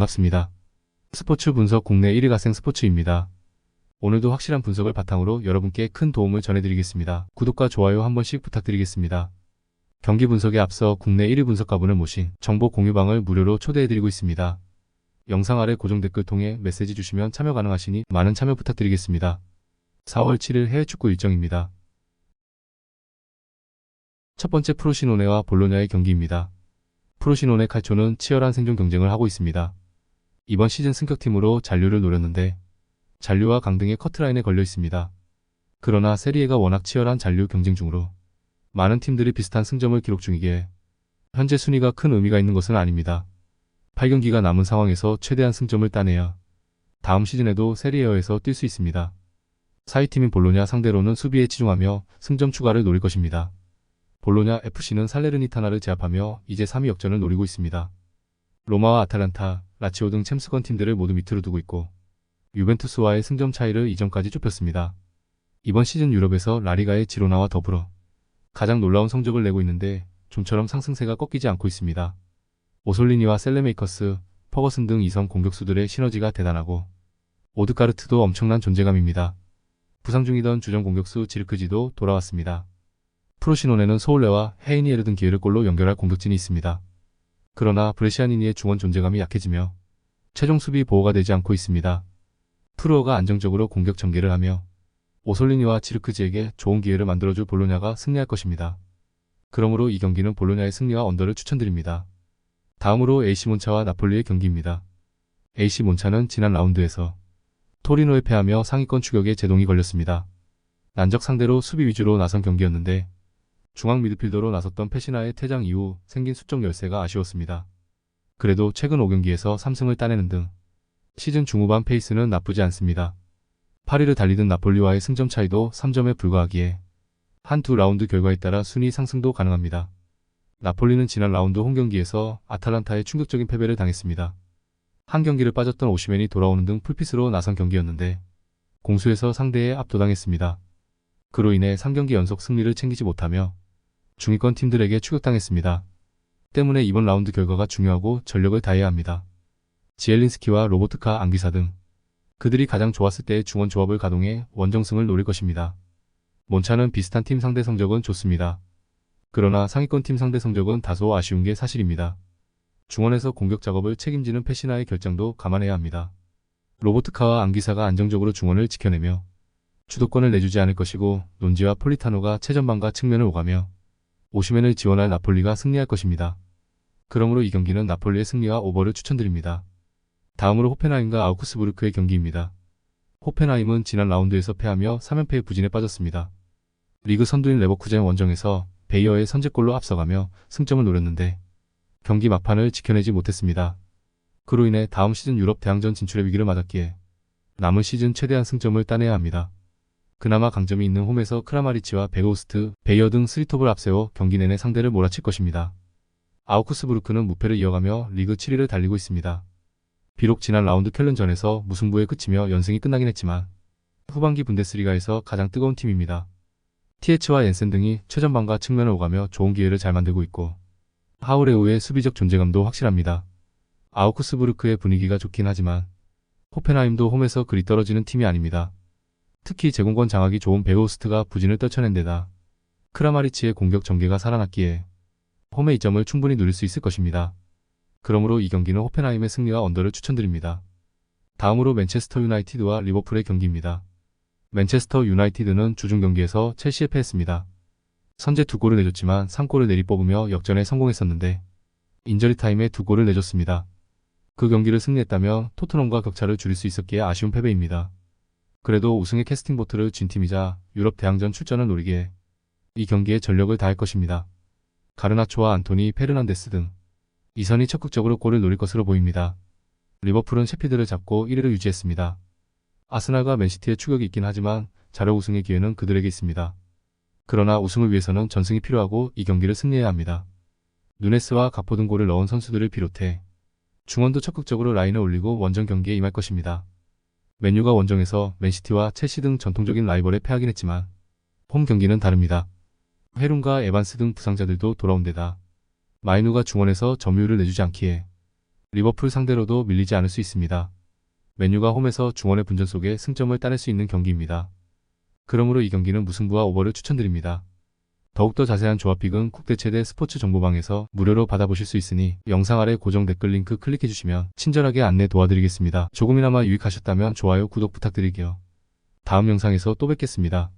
반갑습니다. 스포츠 분석 국내 1위 가생 스포츠입니다. 오늘도 확실한 분석을 바탕으로 여러분께 큰 도움을 전해드리겠습니다. 구독과 좋아요 한 번씩 부탁드리겠습니다. 경기 분석에 앞서 국내 1위 분석가분을 모신 정보 공유방을 무료로 초대해드리고 있습니다. 영상 아래 고정 댓글 통해 메시지 주시면 참여 가능하시니 많은 참여 부탁드리겠습니다. 4월 7일 해외 축구 일정입니다. 첫 번째 프로시노네와 볼로냐의 경기입니다. 프로시노네 칼초는 치열한 생존 경쟁을 하고 있습니다. 이번 시즌 승격팀으로 잔류를 노렸는데 잔류와 강등의 커트라인에 걸려 있습니다. 그러나 세리에가 워낙 치열한 잔류 경쟁 중으로 많은 팀들이 비슷한 승점을 기록 중이기에 현재 순위가 큰 의미가 있는 것은 아닙니다. 8경기가 남은 상황에서 최대한 승점을 따내야 다음 시즌에도 세리에어에서 뛸 수 있습니다. 4위 팀인 볼로냐 상대로는 수비에 치중하며 승점 추가를 노릴 것입니다. 볼로냐 FC는 살레르니타나를 제압하며 이제 3위 역전을 노리고 있습니다. 로마와 아탈란타, 라치오 등 챔스권 팀들을 모두 밑으로 두고 있고 유벤투스와의 승점 차이를 이전까지 좁혔습니다. 이번 시즌 유럽에서 라리가의 지로나와 더불어 가장 놀라운 성적을 내고 있는데 좀처럼 상승세가 꺾이지 않고 있습니다. 오솔리니와 셀레메이커스, 퍼거슨 등 2선 공격수들의 시너지가 대단하고 오드가르트도 엄청난 존재감입니다. 부상 중이던 주전 공격수 지르크지도 돌아왔습니다. 프로시노네는 소울레와 헤이니에르 등 기회를 골로 연결할 공격진이 있습니다. 그러나 브레시아니니의 중원 존재감이 약해지며 최종 수비 보호가 되지 않고 있습니다. 프루어가 안정적으로 공격 전개를 하며 오솔리니와 지르크지에게 좋은 기회를 만들어줄 볼로냐가 승리할 것입니다. 그러므로 이 경기는 볼로냐의 승리와 언더를 추천드립니다. 다음으로 AC 몬차와 나폴리의 경기입니다. AC 몬차는 지난 라운드에서 토리노에 패하며 상위권 추격에 제동이 걸렸습니다. 난적 상대로 수비 위주로 나선 경기였는데 중앙 미드필더로 나섰던 페시나의 퇴장 이후 생긴 수적 열세가 아쉬웠습니다. 그래도 최근 5경기에서 3승을 따내는 등 시즌 중후반 페이스는 나쁘지 않습니다. 8위를 달리던 나폴리와의 승점 차이도 3점에 불과하기에 한 두 라운드 결과에 따라 순위 상승도 가능합니다. 나폴리는 지난 라운드 홈경기에서 아탈란타에 충격적인 패배를 당했습니다. 한 경기를 빠졌던 오시멘이 돌아오는 등 풀핏으로 나선 경기였는데 공수에서 상대에 압도당했습니다. 그로 인해 3경기 연속 승리를 챙기지 못하며 중위권 팀들에게 추격당했습니다. 때문에 이번 라운드 결과가 중요하고 전력을 다해야 합니다. 지엘린스키와 로보트카 안기사 등 그들이 가장 좋았을 때의 중원 조합을 가동해 원정승을 노릴 것입니다. 몬차는 비슷한 팀 상대 성적은 좋습니다. 그러나 상위권 팀 상대 성적은 다소 아쉬운 게 사실입니다. 중원에서 공격 작업을 책임지는 페시나의 결장도 감안해야 합니다. 로보트카와 안기사가 안정적으로 중원을 지켜내며 주도권을 내주지 않을 것이고 논지와 폴리타노가 최전방과 측면을 오가며 오시멘을 지원할 나폴리가 승리할 것입니다. 그러므로 이 경기는 나폴리의 승리와 오버를 추천드립니다. 다음으로 호펜하임과 아우크스부르크의 경기입니다. 호펜하임은 지난 라운드에서 패하며 3연패의 부진에 빠졌습니다. 리그 선두인 레버쿠젠 원정에서 베이어의 선제골로 앞서가며 승점을 노렸는데 경기 막판을 지켜내지 못했습니다. 그로 인해 다음 시즌 유럽 대항전 진출의 위기를 맞았기에 남은 시즌 최대한 승점을 따내야 합니다. 그나마 강점이 있는 홈에서 크라마리치와 베고스트, 베이어 등 3톱을 앞세워 경기 내내 상대를 몰아칠 것입니다. 아우크스부르크는 무패를 이어가며 리그 7위를 달리고 있습니다. 비록 지난 라운드 켈른전에서 무승부에 그치며 연승이 끝나긴 했지만 후반기 분데스리가에서 가장 뜨거운 팀입니다. TH와 옌센 등이 최전방과 측면을 오가며 좋은 기회를 잘 만들고 있고 하우레우의 수비적 존재감도 확실합니다. 아우크스부르크의 분위기가 좋긴 하지만 호펜하임도 홈에서 그리 떨어지는 팀이 아닙니다. 특히 제공권 장악이 좋은 베고스트가 부진을 떨쳐낸 데다 크라마리치의 공격 전개가 살아났기에 홈의 이점을 충분히 누릴 수 있을 것입니다. 그러므로 이 경기는 호펜하임의 승리와 언더를 추천드립니다. 다음으로 맨체스터 유나이티드와 리버풀의 경기입니다. 맨체스터 유나이티드는 주중 경기에서 첼시에 패했습니다. 선제 2골을 내줬지만 3골을 내리뽑으며 역전에 성공했었는데 인저리 타임에 2골을 내줬습니다. 그 경기를 승리했다며 토트넘과 격차를 줄일 수 있었기에 아쉬운 패배입니다. 그래도 우승의 캐스팅 보트를 쥔 팀이자 유럽 대항전 출전을 노리기에 이 경기에 전력을 다할 것입니다. 가르나초와 안토니 페르난데스 등 이선이 적극적으로 골을 노릴 것으로 보입니다. 리버풀은 셰피드를 잡고 1위를 유지했습니다. 아스날과 맨시티의 추격이 있긴 하지만 자력 우승의 기회는 그들에게 있습니다. 그러나 우승을 위해서는 전승이 필요하고 이 경기를 승리해야 합니다. 누네스와 가포 등 골을 넣은 선수들을 비롯해 중원도 적극적으로 라인을 올리고 원정 경기에 임할 것입니다. 맨유가 원정에서 맨시티와 첼시 등 전통적인 라이벌에 패하긴 했지만 홈 경기는 다릅니다. 헤룬과 에반스 등 부상자들도 돌아온 데다 마이누가 중원에서 점유율을 내주지 않기에 리버풀 상대로도 밀리지 않을 수 있습니다. 맨유가 홈에서 중원의 분전 속에 승점을 따낼 수 있는 경기입니다. 그러므로 이 경기는 무승부와 오버를 추천드립니다. 더욱더 자세한 조합픽은 국대 최대 스포츠 정보방에서 무료로 받아보실 수 있으니 영상 아래 고정 댓글 링크 클릭해주시면 친절하게 안내 도와드리겠습니다. 조금이나마 유익하셨다면 좋아요, 구독 부탁드릴게요. 다음 영상에서 또 뵙겠습니다.